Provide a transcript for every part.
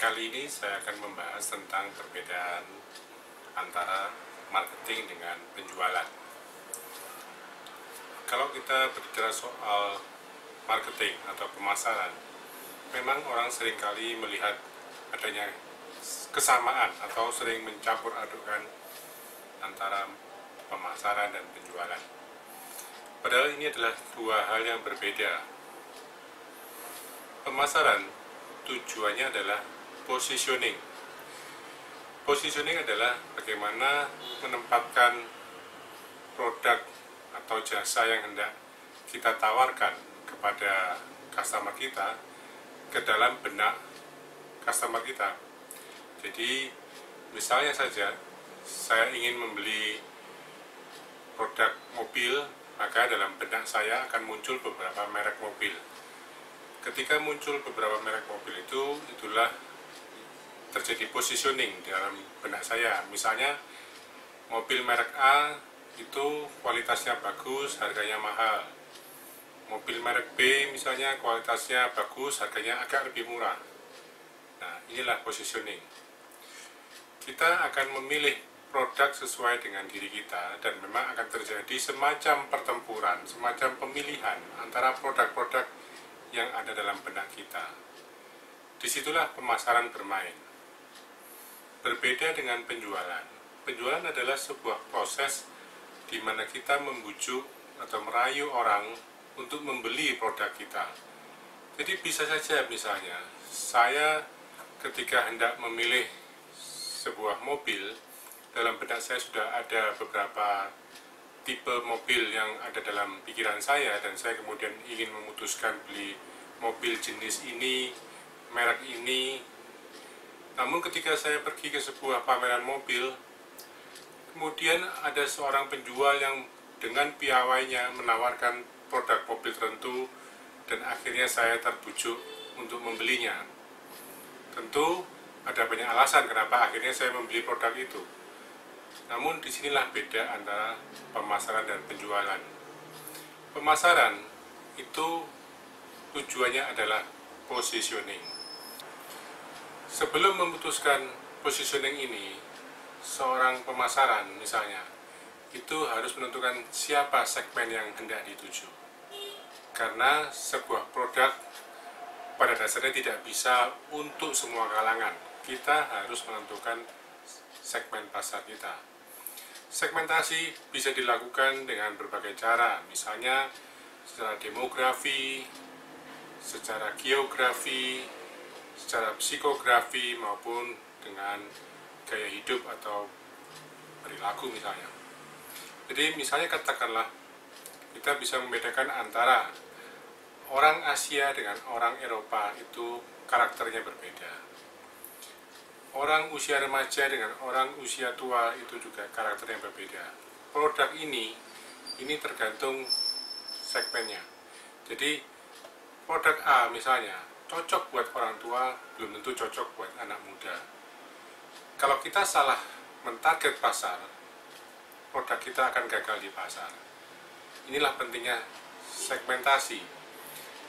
Kali ini saya akan membahas tentang perbedaan antara marketing dengan penjualan. Kalau kita berbicara soal marketing atau pemasaran, memang orang seringkali melihat adanya kesamaan atau sering mencampur adukan antara pemasaran dan penjualan. Padahal ini adalah dua hal yang berbeda. Pemasaran tujuannya adalah positioning. Positioning adalah bagaimana menempatkan produk atau jasa yang hendak kita tawarkan kepada customer kita ke dalam benak customer kita. Jadi misalnya saja saya ingin membeli produk mobil, maka dalam benak saya akan muncul beberapa merek mobil. Ketika muncul beberapa merek mobil itulah terjadi positioning di dalam benak saya. Misalnya mobil merek A itu kualitasnya bagus, harganya mahal. Mobil merek B misalnya kualitasnya bagus, harganya agak lebih murah. Nah, inilah positioning. Kita akan memilih produk sesuai dengan diri kita, dan memang akan terjadi semacam pertempuran, semacam pemilihan antara produk-produk yang ada dalam benak kita. Disitulah pemasaran bermain. Berbeda dengan penjualan. Penjualan adalah sebuah proses di mana kita membujuk atau merayu orang untuk membeli produk kita. Jadi bisa saja misalnya, saya ketika hendak memilih sebuah mobil, dalam benak saya sudah ada beberapa tipe mobil yang ada dalam pikiran saya, dan saya kemudian ingin memutuskan beli mobil jenis ini, merek ini. Namun ketika saya pergi ke sebuah pameran mobil, kemudian ada seorang penjual yang dengan piawainya menawarkan produk mobil tertentu, dan akhirnya saya terbujuk untuk membelinya. Tentu ada banyak alasan kenapa akhirnya saya membeli produk itu. Namun disinilah beda antara pemasaran dan penjualan. Pemasaran itu tujuannya adalah positioning. Sebelum memutuskan positioning ini, seorang pemasaran misalnya, itu harus menentukan siapa segmen yang hendak dituju. Karena sebuah produk pada dasarnya tidak bisa untuk semua kalangan. Kita harus menentukan segmen pasar kita. Segmentasi bisa dilakukan dengan berbagai cara, misalnya secara demografi, secara geografi, secara psikografi, maupun dengan gaya hidup atau perilaku misalnya. Jadi misalnya katakanlah kita bisa membedakan antara orang Asia dengan orang Eropa, itu karakternya berbeda. Orang usia remaja dengan orang usia tua itu juga karakternya berbeda. Produk ini tergantung segmennya. Jadi produk A misalnya cocok buat orang tua, belum tentu cocok buat anak muda. Kalau kita salah mentarget pasar, produk kita akan gagal di pasar. Inilah pentingnya segmentasi.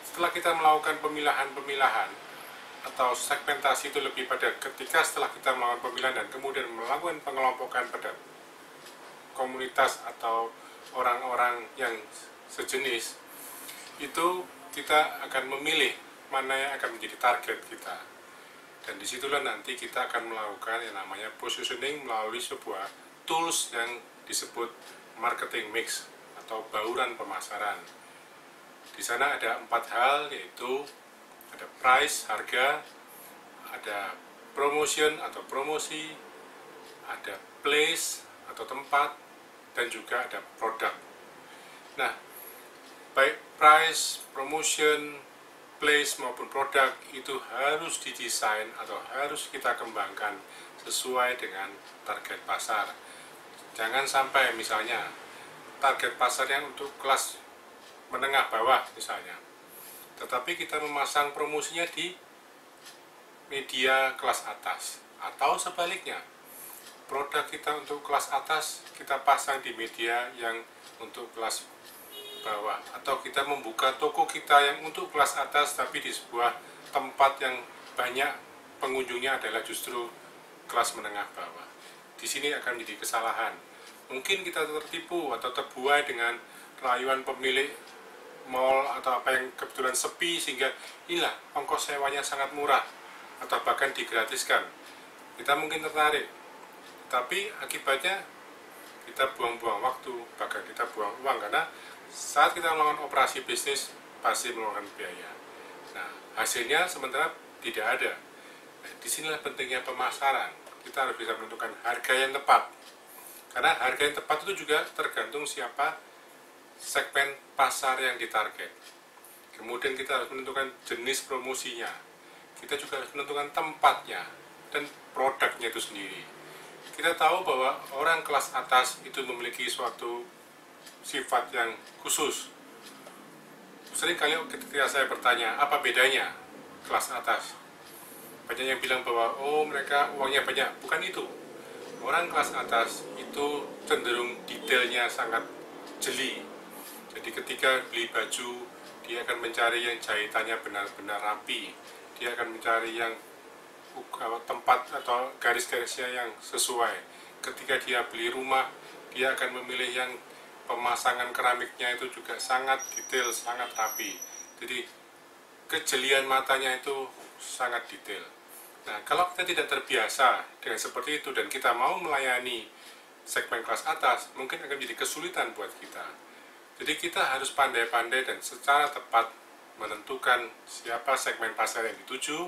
Setelah kita melakukan pemilahan-pemilahan, atau segmentasi itu lebih pada ketika setelah kita melakukan pemilihan dan kemudian melakukan pengelompokan pada komunitas atau orang-orang yang sejenis, itu kita akan memilih mana yang akan menjadi target kita. Dan disitulah nanti kita akan melakukan yang namanya positioning melalui sebuah tools yang disebut marketing mix atau bauran pemasaran. Di sana ada 4 hal, yaitu ada price, harga, ada promotion atau promosi, ada place atau tempat, dan juga ada produk. Nah, baik price, promotion, place maupun produk itu harus didesain atau harus kita kembangkan sesuai dengan target pasar. Jangan sampai misalnya target pasarnya untuk kelas menengah bawah misalnya, tetapi kita memasang promosinya di media kelas atas, atau sebaliknya, produk kita untuk kelas atas kita pasang di media yang untuk kelas bawah, atau kita membuka toko kita yang untuk kelas atas tapi di sebuah tempat yang banyak pengunjungnya adalah justru kelas menengah bawah. Di sini akan menjadi kesalahan. Mungkin kita tertipu atau terbuai dengan rayuan pemilik mall atau apa yang kebetulan sepi, sehingga inilah ongkos sewanya sangat murah atau bahkan digratiskan. Kita mungkin tertarik, tapi akibatnya kita buang-buang waktu, bahkan kita buang uang, karena saat kita melakukan operasi bisnis pasti mengeluarkan biaya. Nah, hasilnya sementara tidak ada. Nah, disinilah pentingnya pemasaran. Kita harus bisa menentukan harga yang tepat, karena harga yang tepat itu juga tergantung siapa segmen pasar yang ditarget. Kemudian kita harus menentukan jenis promosinya, kita juga harus menentukan tempatnya dan produknya itu sendiri. Kita tahu bahwa orang kelas atas itu memiliki suatu sifat yang khusus. Sering kali ketika saya bertanya, apa bedanya kelas atas? Banyak yang bilang bahwa, oh mereka uangnya banyak. Bukan itu. Orang kelas atas itu cenderung detailnya sangat jeli. Jadi ketika beli baju, dia akan mencari yang jahitannya benar-benar rapi. Dia akan mencari yang tempat atau garis-garisnya yang sesuai. Ketika dia beli rumah, dia akan memilih yang pemasangan keramiknya itu juga sangat detail, sangat rapi. Jadi kejelian matanya itu sangat detail. Nah, kalau kita tidak terbiasa dengan seperti itu dan kita mau melayani segmen kelas atas, mungkin akan menjadi kesulitan buat kita. Jadi kita harus pandai-pandai dan secara tepat menentukan siapa segmen pasar yang dituju,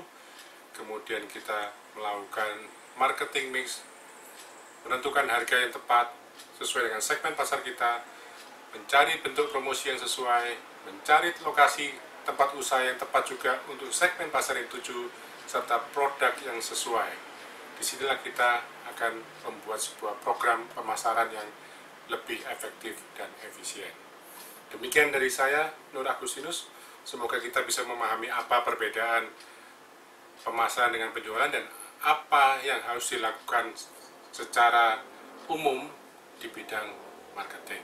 kemudian kita melakukan marketing mix, menentukan harga yang tepat sesuai dengan segmen pasar kita, mencari bentuk promosi yang sesuai, mencari lokasi tempat usaha yang tepat juga untuk segmen pasar yang dituju, serta produk yang sesuai. Disinilah kita akan membuat sebuah program pemasaran yang lebih efektif dan efisien. Demikian dari saya, Nur Agustinus. Semoga kita bisa memahami apa perbedaan pemasaran dengan penjualan dan apa yang harus dilakukan secara umum di bidang marketing.